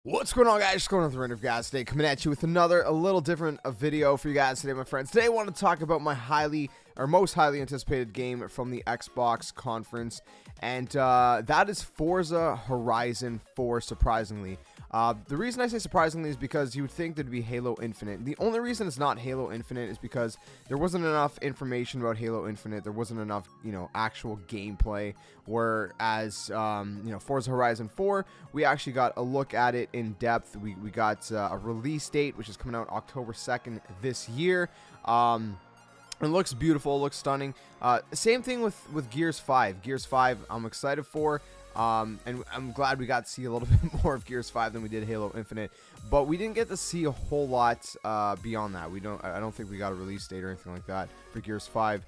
What's going on, guys? Just going on the render of guys today, coming at you with a little different video for you guys today, my friends. Today I want to talk about my most highly anticipated game from the Xbox conference, and that is Forza Horizon 4, surprisingly. The reason I say surprisingly is because you would think there'd be Halo Infinite. The only reason it's not Halo Infinite is because there wasn't enough information about Halo Infinite. There wasn't enough, actual gameplay. Whereas, Forza Horizon 4, we actually got a look at it in depth. We got a release date, which is coming out October 2nd this year. It looks beautiful, it looks stunning. Same thing with Gears 5. Gears 5, I'm excited for. And I'm glad we got to see a little bit more of Gears 5 than we did Halo Infinite, but we didn't get to see a whole lot beyond that. I don't think we got a release date or anything like that for Gears 5.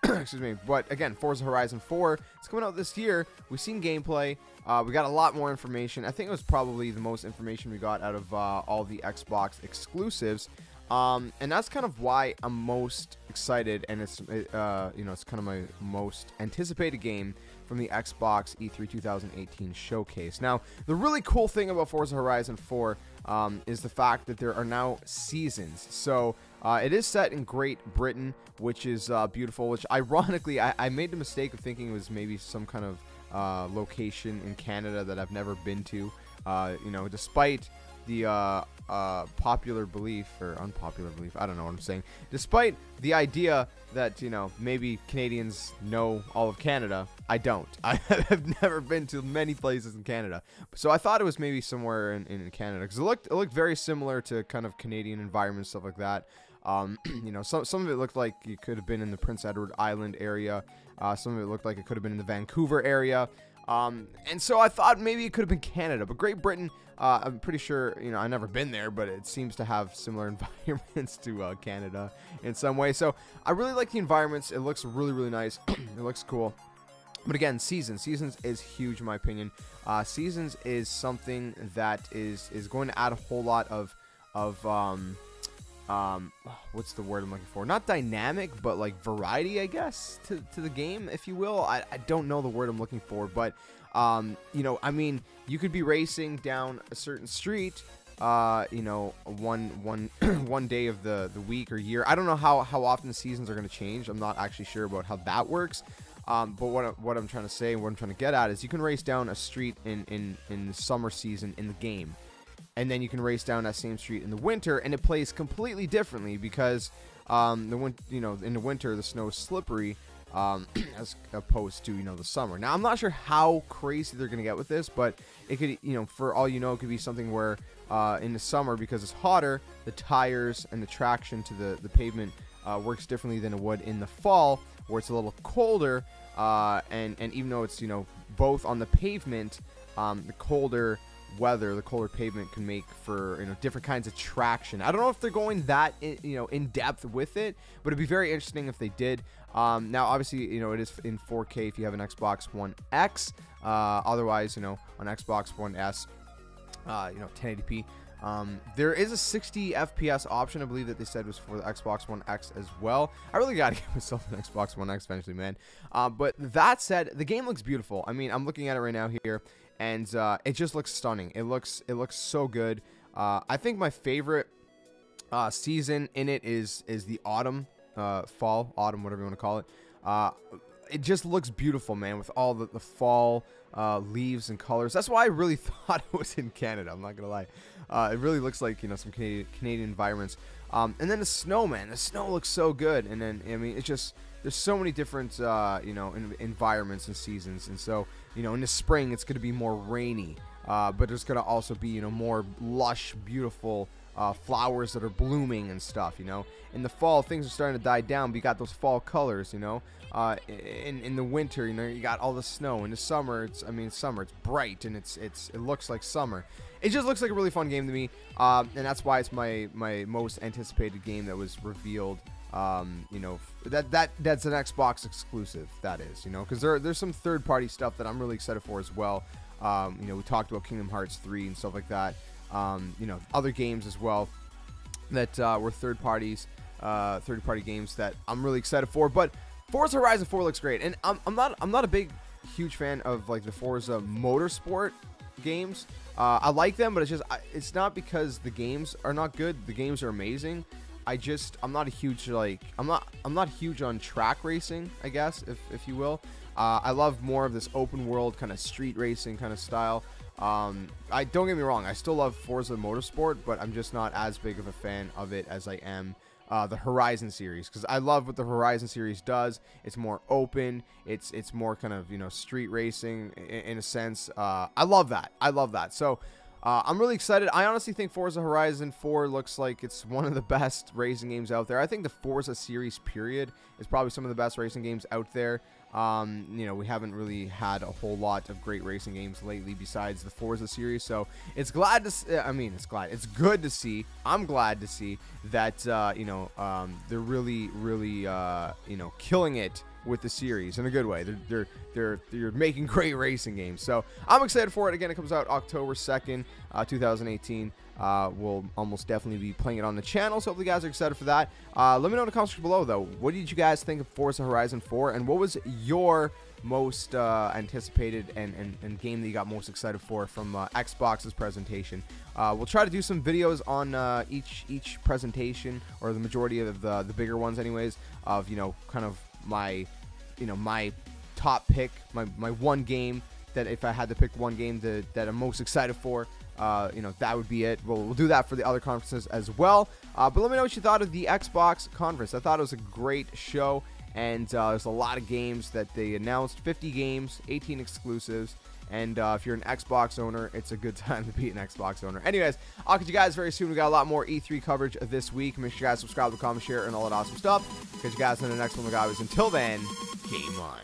Excuse me. But again, Forza Horizon 4, it's coming out this year. We've seen gameplay. We got a lot more information. I think it was probably the most information we got out of all the Xbox exclusives. And that's kind of why I'm most excited, and it's it's kind of my most anticipated game from the Xbox E3 2018 showcase. Now, the really cool thing about Forza Horizon 4 is the fact that there are now seasons. So it is set in Great Britain, which is beautiful. Which ironically, I made the mistake of thinking it was maybe some kind of location in Canada that I've never been to. Despite the popular belief or unpopular belief, I don't know what I'm saying, despite the idea that maybe Canadians know all of Canada, I don't. I have never been to many places in Canada, so I thought it was maybe somewhere in Canada, because it looked very similar to kind of Canadian environment, stuff like that. Some of it looked like it could have been in the Prince Edward Island area. Some of it looked like it could have been in the Vancouver area. And so I thought maybe it could have been Canada, but Great Britain, I'm pretty sure, I've never been there, but it seems to have similar environments to Canada in some way. So I really like the environments. It looks really, really nice. It looks cool. But again, Seasons is huge in my opinion. Seasons is something that is going to add a whole lot of what's the word I'm looking for? Not dynamic, but like variety, I guess, to the game, if you will. I don't know the word I'm looking for, but I mean, you could be racing down a certain street, one day of the week or year. I don't know how often the seasons are going to change. I'm not actually sure about how that works. But what I'm trying to say, what I'm trying to get at is you can race down a street in the summer season in the game. And then you can race down that same street in the winter, and it plays completely differently because in the winter the snow is slippery as opposed to the summer. Now, I'm not sure how crazy they're gonna get with this, but it could, for all you know, it could be something where in the summer, because it's hotter, the tires and the traction to the pavement works differently than it would in the fall, where it's a little colder, and even though it's both on the pavement, the colder weather, the colder pavement can make for different kinds of traction. I don't know if they're going that in depth with it, but it'd be very interesting if they did. Now, obviously, it is in 4K if you have an Xbox One X. Otherwise, on Xbox One S, 1080p. There is a 60 FPS option, I believe, that they said was for the Xbox One X as well. I really gotta get myself an Xbox One X eventually, man. But that said, the game looks beautiful. I mean, I'm looking at it right now here, and it just looks stunning. It looks so good. I think my favorite season in it is the autumn, fall, autumn, whatever you want to call it. It just looks beautiful, man, with all the fall leaves and colors. That's why I really thought it was in Canada. I'm not gonna lie. It really looks like some Canadian environments. And then the snow, man. The snow looks so good. And then I mean, it's just there's so many different environments and seasons. And so in the spring it's gonna be more rainy, but there's gonna also be more lush, beautiful flowers that are blooming and stuff. In the fall, things are starting to die down, but you got those fall colors. In the winter, you got all the snow. In the summer, it's bright and it looks like summer. It just looks like a really fun game to me, and that's why it's my most anticipated game that was revealed. That's an Xbox exclusive, that is, because there's some third-party stuff that I'm really excited for as well. We talked about Kingdom Hearts 3 and stuff like that. Other games as well that were third-party games that I'm really excited for. But Forza Horizon 4 looks great, and I'm not a huge fan of like the Forza Motorsport games. I like them, but it's not because the games are not good. The games are amazing. I'm not a huge I'm not huge on track racing, I guess, if you will. I love more of this open world kind of street racing kind of style. I don't get me wrong, I still love Forza Motorsport, but I'm just not as big of a fan of it as I am the Horizon series, because I love what the Horizon series does. It's more open. It's more kind of, you know, street racing in a sense. I love that. So I'm really excited. I honestly think Forza Horizon 4 looks like it's one of the best racing games out there. I think the Forza series period is probably some of the best racing games out there. You know, we haven't really had a whole lot of great racing games lately besides the Forza series, so it's glad to it's good to see. I'm glad to see that you know, they're really you know, killing it with the series in a good way. They're making great racing games, so I'm excited for it. Again, it comes out October 2nd, 2018. We'll almost definitely be playing it on the channel, so hopefully you guys are excited for that. Let me know in the comments below, though, what did you guys think of Forza Horizon 4, and what was your most anticipated and game that you got most excited for from Xbox's presentation? We'll try to do some videos on each presentation, or the majority of the bigger ones anyways, of, you know, kind of my top pick, my one game that, if I had to pick one game that I'm most excited for, you know, that would be it. We'll do that for the other conferences as well. But let me know what you thought of the Xbox conference. I thought it was a great show, and there's a lot of games that they announced. 50 games, 18 exclusives, and if you're an Xbox owner, it's a good time to be an Xbox owner. Anyways, I'll catch you guys very soon. We got a lot more E3 coverage this week. Make sure you guys subscribe, comment, share, and all that awesome stuff. Catch you guys in the next one, guys. Until then, game on.